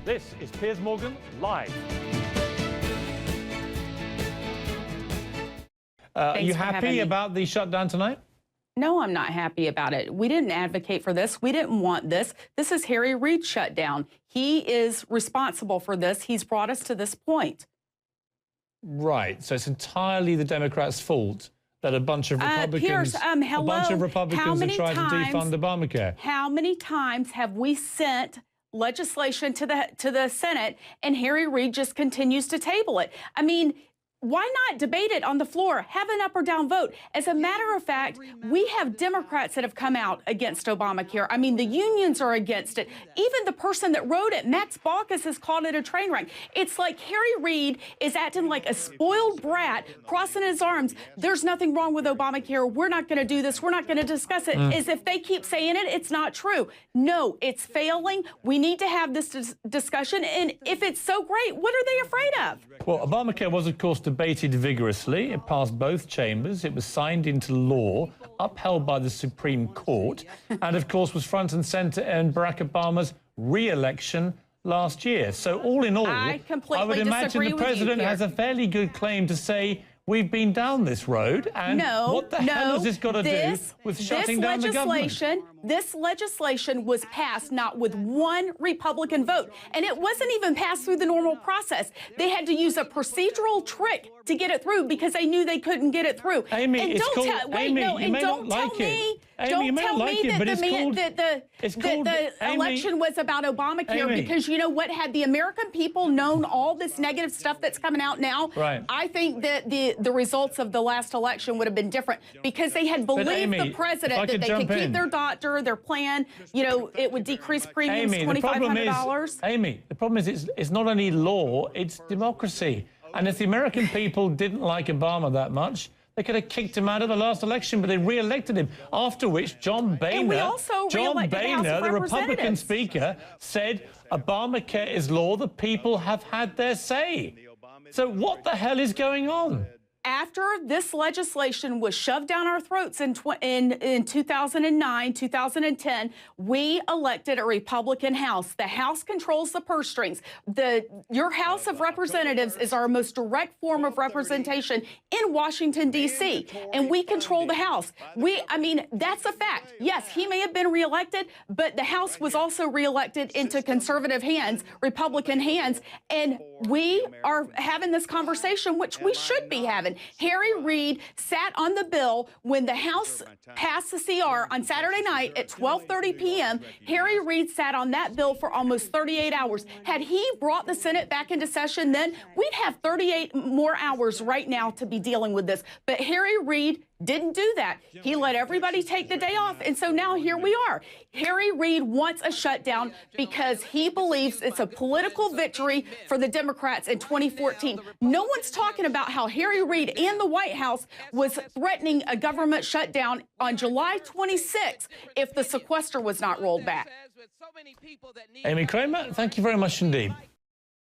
This is Piers Morgan Live. Are you happy about the shutdown tonight? No, I'm not happy about it. We didn't advocate for this. We didn't want this. This is Harry Reid's shutdown. He is responsible for this. He's brought us to this point. Right. So it's entirely the Democrats' fault that a bunch of Republicans, Piers, have tried to defund Obamacare. How many times have we sent legislation to the Senate and Harry Reid just continues to table it? I mean, why not debate it on the floor, have an up or down vote? As a matter of fact, we have Democrats that have come out against Obamacare. I mean, the unions are against it. Even the person that wrote it, Max Baucus, has called it a train wreck. It's like Harry Reid is acting like a spoiled brat, crossing his arms. There's nothing wrong with Obamacare. We're not going to do this. We're not going to discuss it. As if they keep saying it, it's not true. No, it's failing. We need to have this discussion. And if it's so great, what are they afraid of? Well, Obamacare was, of course, debated vigorously. It passed both chambers. It was signed into law, upheld by the Supreme Court, and, of course, was front and centre in Barack Obama's re-election last year. So, all in all, I would imagine the president has a fairly good claim to say, we've been down this road, and what the hell has this got to do with shutting down the government? This legislation was passed not with one Republican vote, and it wasn't even passed through the normal process. They had to use a procedural trick to get it through because they knew they couldn't get it through. Amy, and it's called, Amy, don't tell me that the election was about Obamacare, because you know what? Had the American people known all this negative stuff that's coming out now, I think that the results of the last election would have been different, because they had believed the president that they could keep their doctor, their plan, you know, it would decrease premiums $2,500. Amy, the problem is it's not only law, it's democracy. And if the American people didn't like Obama that much, they could have kicked him out of the last election, but they re-elected him. After which, John Boehner, the Republican speaker, said Obamacare is law. The people have had their say. So what the hell is going on? After this legislation was shoved down our throats in 2009, 2010, we elected a Republican House. The House controls the purse strings. Your House of Representatives is our most direct form of representation in Washington, D.C., and we control the House. I mean, that's a fact. Yes, he may have been reelected, but the House was also reelected into conservative hands, Republican hands, and we are having this conversation, which we should be having. Harry Reid sat on the bill when the House passed the CR on Saturday night at 12:30 p.m. Harry Reid sat on that bill for almost 38 hours. Had he brought the Senate back into session then, we'd have 38 more hours right now to be dealing with this. But Harry Reid didn't do that. He let everybody take the day off, and so now here we are. Harry Reid wants a shutdown because he believes it's a political victory for the Democrats in 2014. No one's talking about how Harry Reid and the White House was threatening a government shutdown on July 26th if the sequester was not rolled back. Amy Kramer, thank you very much indeed.